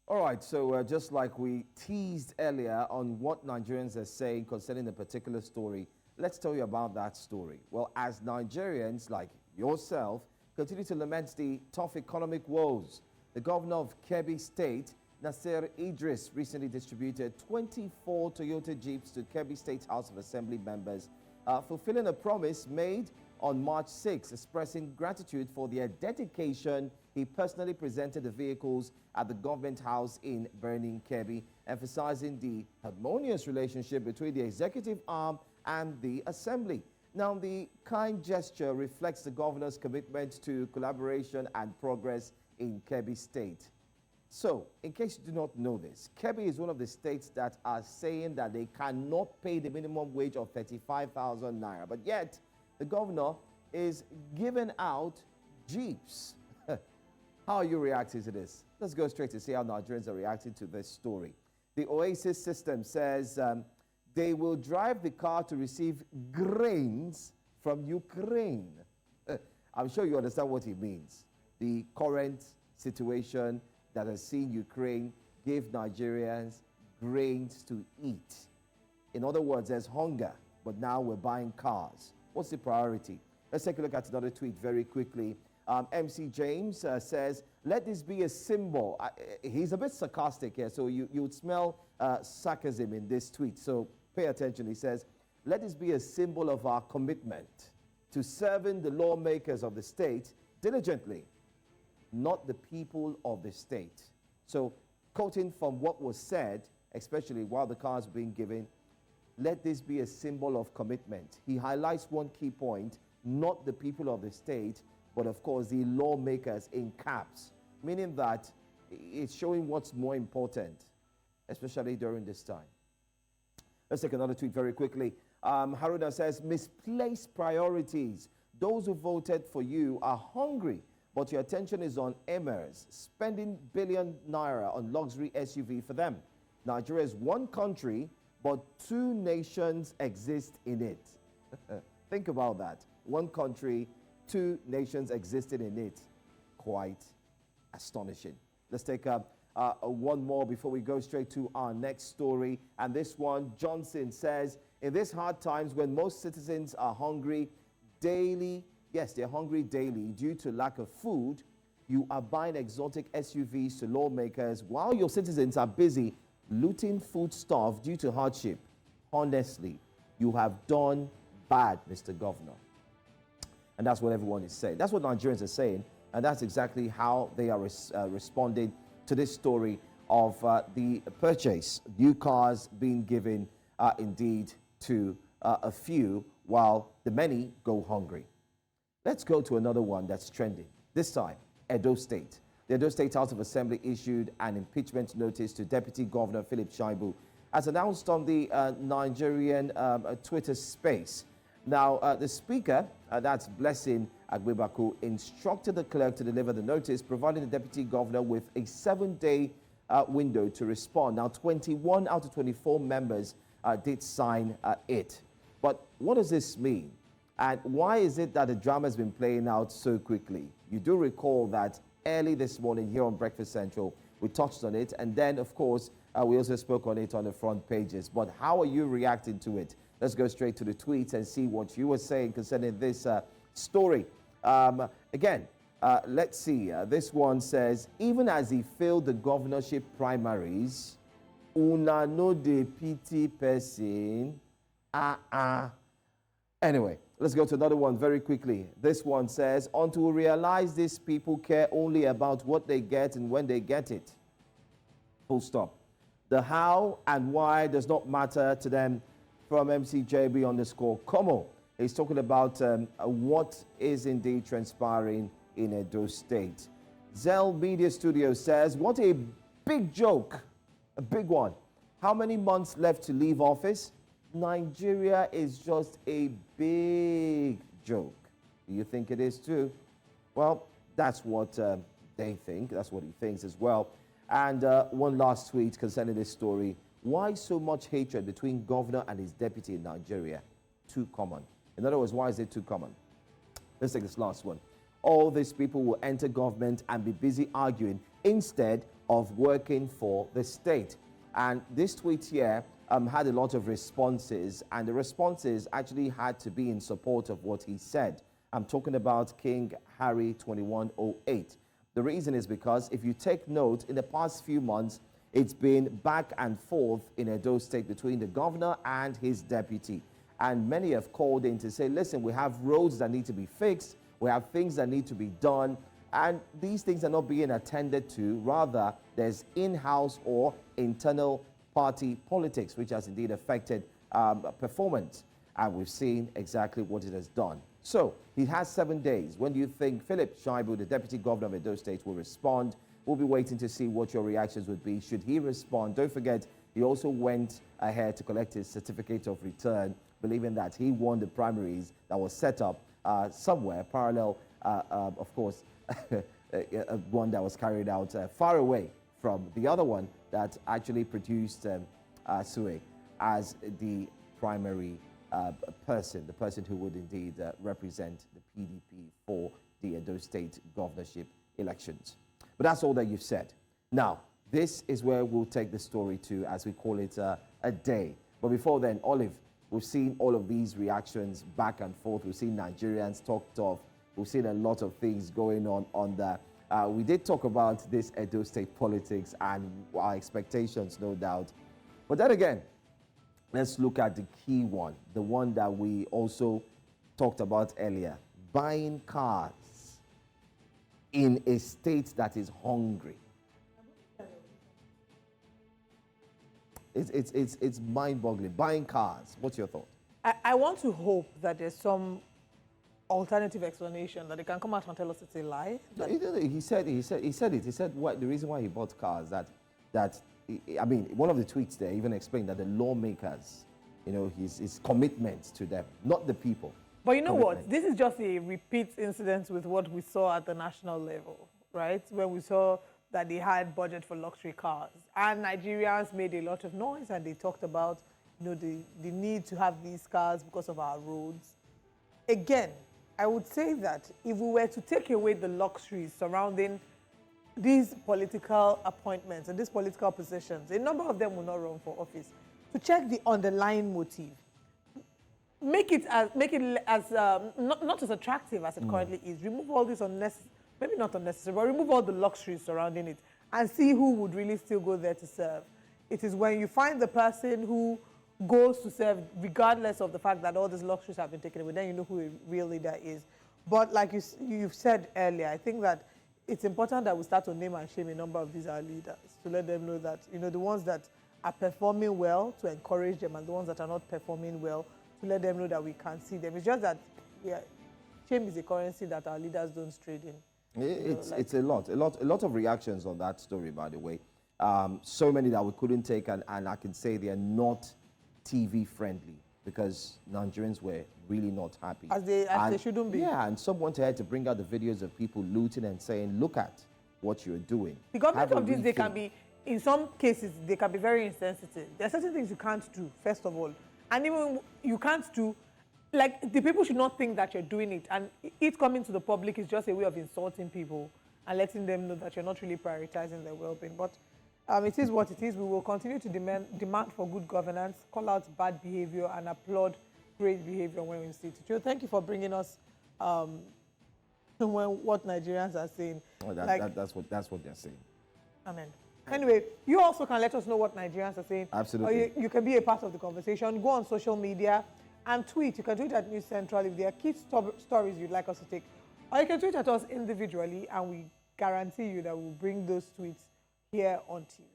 All right, so just like we teased earlier on what Nigerians are saying concerning a particular story, let's tell you about that story. Well, as Nigerians like yourself continue to lament the tough economic woes, the governor of Kebbi State, Nasir Idris, recently distributed 24 Toyota Jeeps to Kebbi State House of Assembly members, fulfilling a promise made on March 6, expressing gratitude for their dedication. He personally presented the vehicles at the government house in Burning Kebbi, emphasizing the harmonious relationship between the executive arm and the assembly. Now, the kind gesture reflects the governor's commitment to collaboration and progress in Kebbi State. So, in case you do not know this, Kebbi is one of the states that are saying that they cannot pay the minimum wage of 35,000 naira, but yet the governor is giving out Jeeps. How are you reacting to this? Let's go straight to see how Nigerians are reacting to this story. The Oasis system says they will drive the car to receive grains from Ukraine. I'm sure you understand what he means. The current situation that has seen Ukraine give Nigerians grains to eat. In other words, there's hunger, but now we're buying cars. What's the priority? Let's take a look at another tweet very quickly. MC James says, let this be a symbol. He's a bit sarcastic here, so you would smell sarcasm in this tweet. So pay attention. He says, let this be a symbol of our commitment to serving the lawmakers of the state diligently, not the people of the state. So quoting from what was said, especially while the cars were being given, let this be a symbol of commitment. He highlights one key point, not the people of the state, but of course the lawmakers in caps, meaning that it's showing what's more important, especially during this time. Let's take another tweet very quickly. Haruna says, misplaced priorities. Those who voted for you are hungry, but your attention is on emirs, spending billion naira on luxury SUV for them. Nigeria is one country, but two nations exist in it. Think about that. One country, two nations existed in it. Quite astonishing. Let's take one more before we go straight to our next story. And this one, Johnson says, in these hard times when most citizens are hungry daily, yes, they're hungry daily due to lack of food, you are buying exotic SUVs to lawmakers while your citizens are busy looting foodstuff due to hardship. Honestly, you have done bad, Mr. Governor. And that's what everyone is saying. That's what Nigerians are saying. And that's exactly how they are responding to this story of the purchase, new cars being given indeed to a few while the many go hungry. Let's go to another one that's trending. This time, Edo State. The Edo State House of Assembly issued an impeachment notice to Deputy Governor Philip Shaibu, as announced on the Nigerian Twitter space. Now, the Speaker, that's Blessing Agbebaku, instructed the clerk to deliver the notice, providing the Deputy Governor with a 7-day window to respond. Now, 21 out of 24 members did sign it. But what does this mean? And why is it that the drama has been playing out so quickly? You do recall that early this morning here on Breakfast Central, we touched on it. And then, of course, we also spoke on it on the front pages. But how are you reacting to it? Let's go straight to the tweets and see what you were saying concerning this story. Again, let's see. This one says, even as he failed the governorship primaries, una no de pity person. Anyway, let's go to another one very quickly. This one says, until we realize these people care only about what they get and when they get it. Full stop. The how and why does not matter to them. From MCJB_ Como. He's talking about what is indeed transpiring in Edo State. Zell Media Studio says, what a big joke. A big one. How many months left to leave office? Nigeria is just a big joke. Do you think it is too? Well, that's what they think. That's what he thinks as well. And one last tweet concerning this story. Why so much hatred between governor and his deputy in Nigeria? Too common. In other words, why is it too common? Let's take this last one. All these people will enter government and be busy arguing instead of working for the state. And this tweet here had a lot of responses, and the responses actually had to be in support of what he said. I'm talking about King Harry 2108. The reason is because if you take note, in the past few months, it's been back and forth in Edo State between the governor and his deputy. And many have called in to say, listen, we have roads that need to be fixed, we have things that need to be done, and these things are not being attended to. Rather, there's in-house or internal party politics, which has indeed affected performance. And we've seen exactly what it has done. So he has 7 days. When do you think Philip Shaibu, the deputy governor of Edo State, will respond? We'll be waiting to see what your reactions would be. Should he respond? Don't forget, he also went ahead to collect his certificate of return, believing that he won the primaries that was set up somewhere parallel, of course, one that was carried out far away from the other one that actually produced Sue as the primary person, the person who would indeed represent the PDP for the Edo State governorship elections. But that's all that you've said. Now, this is where we'll take the story to, as we call it, a day. But before then, Olive, we've seen all of these reactions back and forth. We've seen Nigerians talked of. We've seen a lot of things going on there. We did talk about this Edo State politics and our expectations, no doubt. But then again, let's look at the key one, the one that we also talked about earlier, buying cars in a state that is hungry. It's mind-boggling. Buying cars. What's your thought? I want to hope that there's some alternative explanation, that they can come out and tell us it's a lie. No, he said it. He said the reason why he bought cars, I mean, one of the tweets there even explained that the lawmakers, you know, his commitment to them, not the people. But you know what? This is just a repeat incident with what we saw at the national level, right? When we saw that they had budget for luxury cars. And Nigerians made a lot of noise, and they talked about, you know, the need to have these cars because of our roads. Again, I would say that if we were to take away the luxuries surrounding these political appointments and these political positions, a number of them will not run for office. To check the underlying motive, make it as not as attractive as it currently is. Remove all this unnecessary, maybe not unnecessary, but remove all the luxuries surrounding it and see who would really still go there to serve. It is when you find the person who goes to serve, regardless of the fact that all these luxuries have been taken away, then you know who a real leader is. But like you've said earlier, I think that it's important that we start to name and shame a number of these our leaders, to let them know that, you know, the ones that are performing well, to encourage them, and the ones that are not performing well, to let them know that we can see them. It's just that shame is a currency that our leaders don't trade in. It's a lot of reactions on that story, by the way. So many that we couldn't take, and I can say they are not TV friendly, because Nigerians were really not happy. As they shouldn't be. Yeah, and some went ahead to bring out the videos of people looting and saying, look at what you're doing. The government of this, they can be, in some cases, they can be very insensitive. There are certain things you can't do, first of all. And even you can't do, like, the people should not think that you're doing it. And it coming to the public is just a way of insulting people and letting them know that you're not really prioritizing their well-being. But it is what it is. We will continue to demand for good governance, call out bad behavior, and applaud great behavior when we see it. Joe, thank you for bringing us what Nigerians are saying. Oh, that's what they're saying. Amen. Anyway, you also can let us know what Nigerians are saying. Absolutely. Or you can be a part of the conversation. Go on social media and tweet. You can tweet at News Central if there are key stories you'd like us to take. Or you can tweet at us individually, and we guarantee you that we'll bring those tweets here on TV.